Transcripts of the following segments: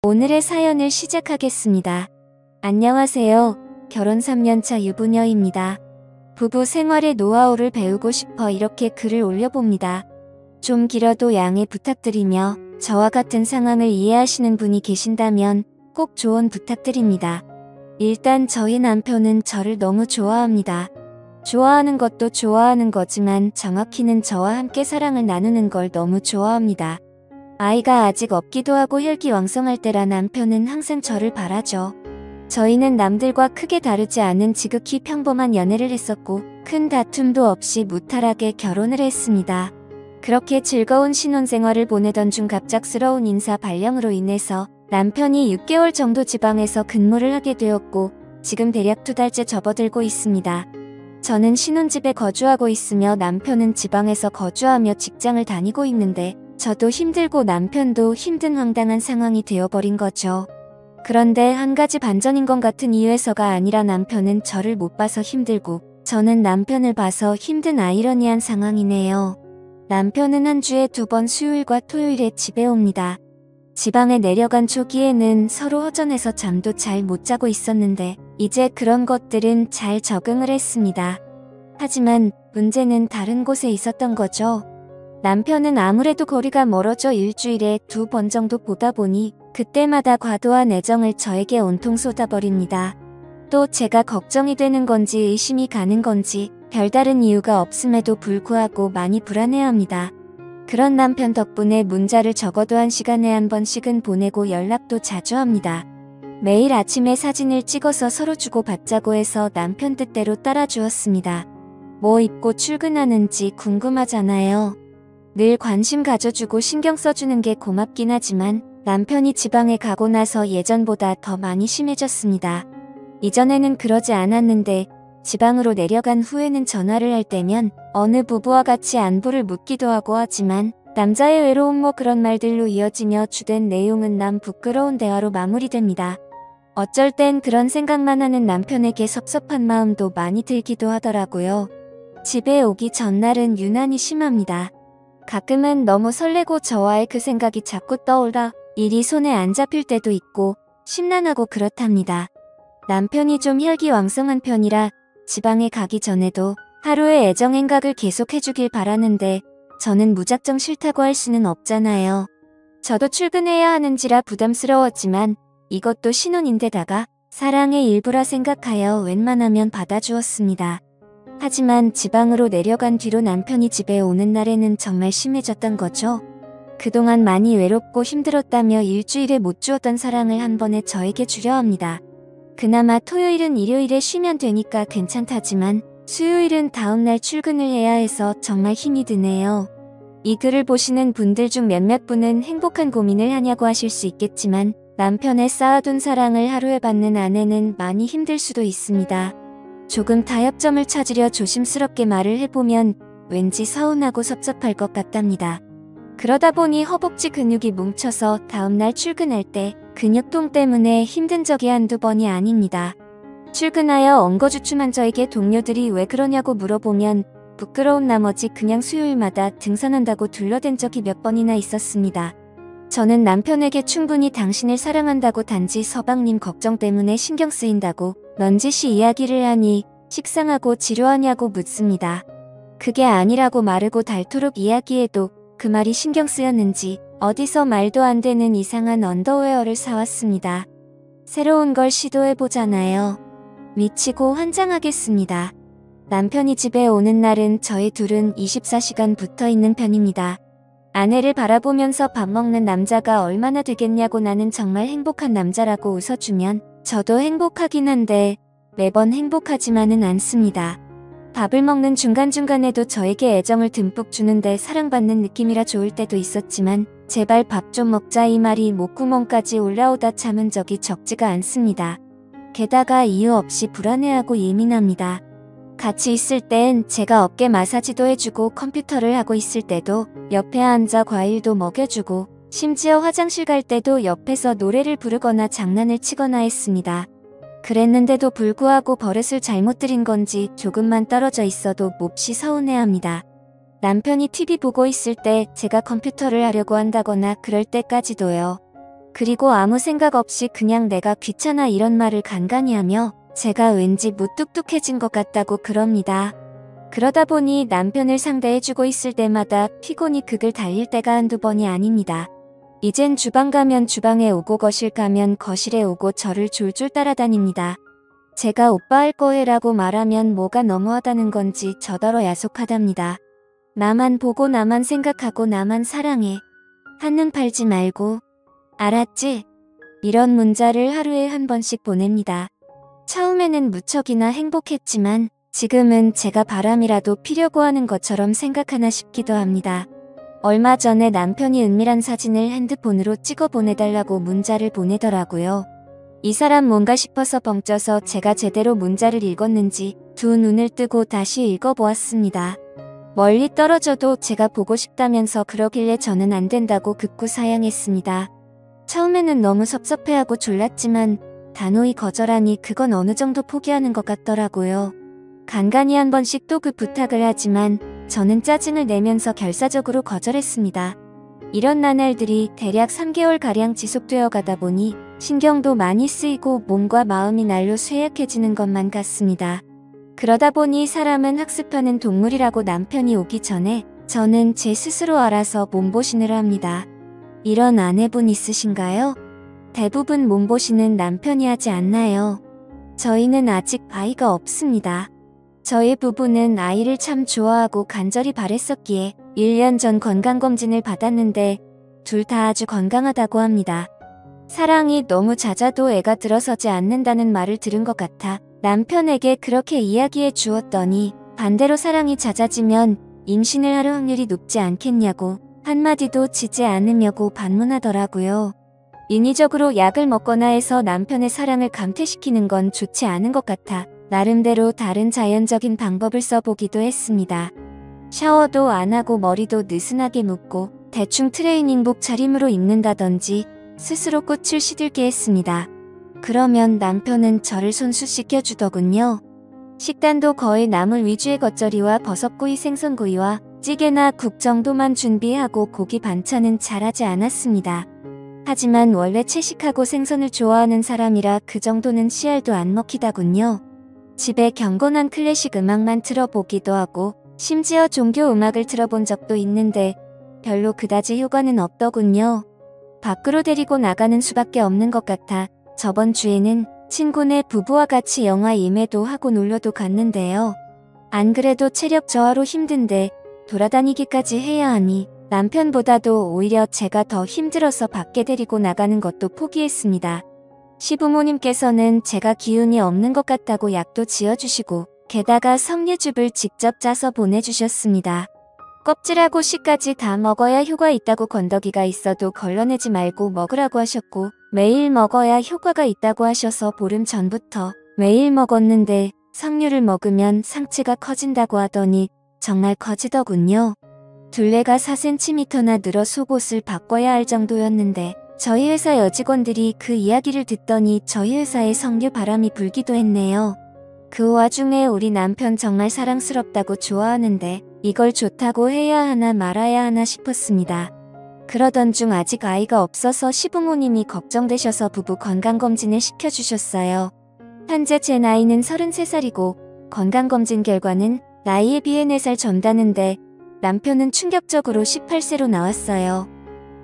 오늘의 사연을 시작하겠습니다. 안녕하세요. 결혼 3년차 유부녀입니다. 부부 생활의 노하우를 배우고 싶어 이렇게 글을 올려봅니다. 좀 길어도 양해 부탁드리며 저와 같은 상황을 이해하시는 분이 계신다면 꼭 조언 부탁드립니다. 일단 저희 남편은 저를 너무 좋아합니다. 좋아하는 것도 좋아하는 거지만 정확히는 저와 함께 사랑을 나누는 걸 너무 좋아합니다. 아이가 아직 없기도 하고 혈기왕성할 때라 남편은 항상 저를 바라죠. 저희는 남들과 크게 다르지 않은 지극히 평범한 연애를 했었고 큰 다툼도 없이 무탈하게 결혼을 했습니다. 그렇게 즐거운 신혼생활을 보내던 중 갑작스러운 인사 발령으로 인해서 남편이 6개월 정도 지방에서 근무를 하게 되었고 지금 대략 2달째 접어들고 있습니다. 저는 신혼집에 거주하고 있으며 남편은 지방에서 거주하며 직장을 다니고 있는데 저도 힘들고 남편도 힘든 황당한 상황이 되어버린 거죠. 그런데 한 가지 반전인 것 같은 이유에서가 아니라 남편은 저를 못 봐서 힘들고 저는 남편을 봐서 힘든 아이러니한 상황이네요. 남편은 한 주에 2번 수요일과 토요일에 집에 옵니다. 지방에 내려간 초기에는 서로 허전해서 잠도 잘 못 자고 있었는데 이제 그런 것들은 잘 적응을 했습니다. 하지만 문제는 다른 곳에 있었던 거죠. 남편은 아무래도 거리가 멀어져 일주일에 2번 정도 보다 보니 그때마다 과도한 애정을 저에게 온통 쏟아버립니다. 또 제가 걱정이 되는 건지 의심이 가는 건지 별다른 이유가 없음에도 불구하고 많이 불안해합니다. 그런 남편 덕분에 문자를 적어도 1시간에 한 번씩은 보내고 연락도 자주 합니다. 매일 아침에 사진을 찍어서 서로 주고받자고 해서 남편 뜻대로 따라주었습니다. 뭐 입고 출근하는지 궁금하잖아요. 늘 관심 가져주고 신경 써주는 게 고맙긴 하지만 남편이 지방에 가고 나서 예전보다 더 많이 심해졌습니다. 이전에는 그러지 않았는데 지방으로 내려간 후에는 전화를 할 때면 어느 부부와 같이 안부를 묻기도 하고 하지만 남자의 외로움 뭐 그런 말들로 이어지며 주된 내용은 남 부끄러운 대화로 마무리됩니다. 어쩔 땐 그런 생각만 하는 남편에게 섭섭한 마음도 많이 들기도 하더라고요. 집에 오기 전날은 유난히 심합니다. 가끔은 너무 설레고 저와의 그 생각이 자꾸 떠올라 일이 손에 안 잡힐 때도 있고 심란하고 그렇답니다. 남편이 좀 혈기왕성한 편이라 지방에 가기 전에도 하루의 애정 행각을 계속 해주길 바라는데 저는 무작정 싫다고 할 수는 없잖아요. 저도 출근해야 하는지라 부담스러웠지만 이것도 신혼인데다가 사랑의 일부라 생각하여 웬만하면 받아주었습니다. 하지만 지방으로 내려간 뒤로 남편이 집에 오는 날에는 정말 심해졌던 거죠. 그동안 많이 외롭고 힘들었다며 일주일에 못 주었던 사랑을 한 번에 저에게 주려 합니다. 그나마 토요일은 일요일에 쉬면 되니까 괜찮다지만 수요일은 다음날 출근을 해야 해서 정말 힘이 드네요. 이 글을 보시는 분들 중 몇몇 분은 행복한 고민을 하냐고 하실 수 있겠지만 남편의 쌓아둔 사랑을 하루에 받는 아내는 많이 힘들 수도 있습니다. 조금 타협점을 찾으려 조심스럽게 말을 해보면 왠지 서운하고 섭섭할 것 같답니다. 그러다 보니 허벅지 근육이 뭉쳐서 다음날 출근할 때 근육통 때문에 힘든 적이 한두 번이 아닙니다. 출근하여 엉거주춤한 저에게 동료들이 왜 그러냐고 물어보면 부끄러운 나머지 그냥 수요일마다 등산한다고 둘러댄 적이 몇 번이나 있었습니다. 저는 남편에게 충분히 당신을 사랑한다고 단지 서방님 걱정 때문에 신경 쓰인다고 넌지시 이야기를 하니 식상하고 지루하냐고 묻습니다. 그게 아니라고 마르고 닳도록 이야기해도 그 말이 신경 쓰였는지 어디서 말도 안 되는 이상한 언더웨어를 사왔습니다. 새로운 걸 시도해보잖아요. 미치고 환장하겠습니다. 남편이 집에 오는 날은 저희 둘은 24시간 붙어있는 편입니다. 아내를 바라보면서 밥 먹는 남자가 얼마나 되겠냐고 나는 정말 행복한 남자라고 웃어주면 저도 행복하긴 한데 매번 행복하지만은 않습니다. 밥을 먹는 중간중간에도 저에게 애정을 듬뿍 주는데 사랑받는 느낌이라 좋을 때도 있었지만 제발 밥 좀 먹자 이 말이 목구멍까지 올라오다 참은 적이 적지가 않습니다. 게다가 이유 없이 불안해하고 예민합니다. 같이 있을 땐 제가 어깨 마사지도 해주고 컴퓨터를 하고 있을 때도 옆에 앉아 과일도 먹여주고 심지어 화장실 갈 때도 옆에서 노래를 부르거나 장난을 치거나 했습니다. 그랬는데도 불구하고 버릇을 잘못 들인 건지 조금만 떨어져 있어도 몹시 서운해합니다. 남편이 TV 보고 있을 때 제가 컴퓨터를 하려고 한다거나 그럴 때까지도요. 그리고 아무 생각 없이 그냥 내가 귀찮아 이런 말을 간간히 하며 제가 왠지 무뚝뚝해진 것 같다고 그럽니다. 그러다 보니 남편을 상대해주고 있을 때마다 피곤이 극을 달릴 때가 한두 번이 아닙니다. 이젠 주방 가면 주방에 오고 거실 가면 거실에 오고 저를 졸졸 따라다닙니다. 제가 오빠 할 거해라고 말하면 뭐가 너무하다는 건지 저더러 야속하답니다. 나만 보고 나만 생각하고 나만 사랑해. 한눈 팔지 말고. 알았지? 이런 문자를 하루에 한 번씩 보냅니다. 처음에는 무척이나 행복했지만 지금은 제가 바람이라도 피려고 하는 것처럼 생각하나 싶기도 합니다. 얼마 전에 남편이 은밀한 사진을 핸드폰으로 찍어 보내달라고 문자를 보내더라고요. 이 사람 뭔가 싶어서 벙쪄서 제가 제대로 문자를 읽었는지 두 눈을 뜨고 다시 읽어보았습니다. 멀리 떨어져도 제가 보고 싶다면서 그러길래 저는 안 된다고 극구 사양했습니다. 처음에는 너무 섭섭해하고 졸랐지만 단호히 거절하니 그건 어느 정도 포기하는 것 같더라고요. 간간히 한 번씩 또 그 부탁을 하지만 저는 짜증을 내면서 결사적으로 거절했습니다. 이런 나날들이 대략 3개월가량 지속되어 가다 보니 신경도 많이 쓰이고 몸과 마음이 날로 쇠약해지는 것만 같습니다. 그러다 보니 사람은 학습하는 동물이라고 남편이 오기 전에 저는 제 스스로 알아서 몸보신을 합니다. 이런 아내분 있으신가요? 대부분 몸보신은 남편이 하지 않나요? 저희는 아직 아이가 없습니다. 저희 부부는 아이를 참 좋아하고 간절히 바랬었기에 1년 전 건강검진을 받았는데 둘 다 아주 건강하다고 합니다. 사랑이 너무 잦아도 애가 들어서지 않는다는 말을 들은 것 같아 남편에게 그렇게 이야기해 주었더니 반대로 사랑이 잦아지면 임신을 할 확률이 높지 않겠냐고 한마디도 지지 않으려고 반문하더라고요. 인위적으로 약을 먹거나 해서 남편의 사랑을 감퇴시키는 건 좋지 않은 것 같아 나름대로 다른 자연적인 방법을 써보기도 했습니다. 샤워도 안 하고 머리도 느슨하게 묶고 대충 트레이닝복 차림으로 입는다든지 스스로 꽃을 시들게 했습니다. 그러면 남편은 저를 손수 씻겨주더군요. 식단도 거의 나물 위주의 겉절이와 버섯구이 생선구이와 찌개나 국 정도만 준비하고 고기 반찬은 잘하지 않았습니다. 하지만 원래 채식하고 생선을 좋아하는 사람이라 그 정도는 씨알도 안 먹히다군요. 집에 경건한 클래식 음악만 틀어보기도 하고 심지어 종교 음악을 틀어본 적도 있는데 별로 그다지 효과는 없더군요. 밖으로 데리고 나가는 수밖에 없는 것 같아 저번 주에는 친구네 부부와 같이 영화 예매도 하고 놀러도 갔는데요. 안 그래도 체력 저하로 힘든데 돌아다니기까지 해야 하니 남편보다도 오히려 제가 더 힘들어서 밖에 데리고 나가는 것도 포기했습니다. 시부모님께서는 제가 기운이 없는 것 같다고 약도 지어주시고 게다가 석류즙을 직접 짜서 보내주셨습니다. 껍질하고 씨까지 다 먹어야 효과 있다고 건더기가 있어도 걸러내지 말고 먹으라고 하셨고 매일 먹어야 효과가 있다고 하셔서 보름 전부터 매일 먹었는데 석류를 먹으면 상체가 커진다고 하더니 정말 커지더군요. 둘레가 4cm나 늘어 속옷을 바꿔야 할 정도였는데 저희 회사 여직원들이 그 이야기를 듣더니 저희 회사에 석류 바람이 불기도 했네요. 그 와중에 우리 남편 정말 사랑스럽다고 좋아하는데 이걸 좋다고 해야 하나 말아야 하나 싶었습니다. 그러던 중 아직 아이가 없어서 시부모님이 걱정되셔서 부부 건강검진을 시켜주셨어요. 현재 제 나이는 33살이고 건강검진 결과는 나이에 비해 4살 젊다는데 남편은 충격적으로 18세로 나왔어요.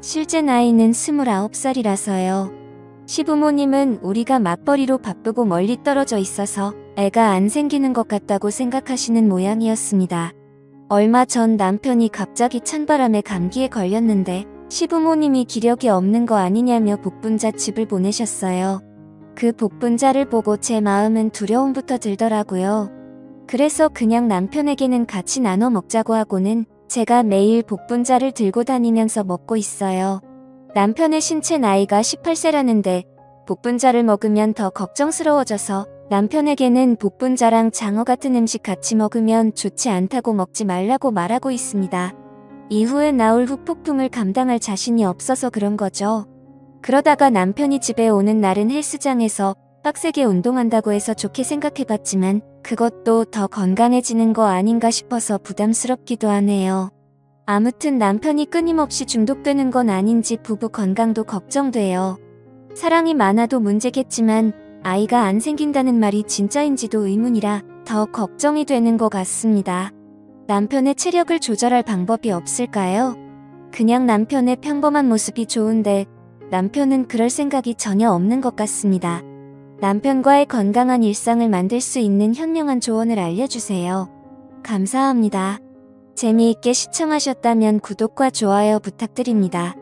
실제 나이는 29살이라서요. 시부모님은 우리가 맞벌이로 바쁘고 멀리 떨어져 있어서 애가 안 생기는 것 같다고 생각하시는 모양이었습니다. 얼마 전 남편이 갑자기 찬바람에 감기에 걸렸는데 시부모님이 기력이 없는 거 아니냐며 복분자 칩을 보내셨어요. 그 복분자를 보고 제 마음은 두려움부터 들더라고요. 그래서 그냥 남편에게는 같이 나눠 먹자고 하고는 제가 매일 복분자를 들고 다니면서 먹고 있어요. 남편의 신체 나이가 18세라는데 복분자를 먹으면 더 걱정스러워져서 남편에게는 복분자랑 장어 같은 음식 같이 먹으면 좋지 않다고 먹지 말라고 말하고 있습니다. 이후에 나올 후폭풍을 감당할 자신이 없어서 그런 거죠. 그러다가 남편이 집에 오는 날은 헬스장에서 빡세게 운동한다고 해서 좋게 생각해봤지만 그것도 더 건강해지는 거 아닌가 싶어서 부담스럽기도 하네요. 아무튼 남편이 끊임없이 중독되는 건 아닌지 부부 건강도 걱정돼요. 사랑이 많아도 문제겠지만 아이가 안 생긴다는 말이 진짜인지도 의문이라 더 걱정이 되는 것 같습니다. 남편의 체력을 조절할 방법이 없을까요? 그냥 남편의 평범한 모습이 좋은데 남편은 그럴 생각이 전혀 없는 것 같습니다. 남편과의 건강한 일상을 만들 수 있는 현명한 조언을 알려주세요. 감사합니다. 재미있게 시청하셨다면 구독과 좋아요 부탁드립니다.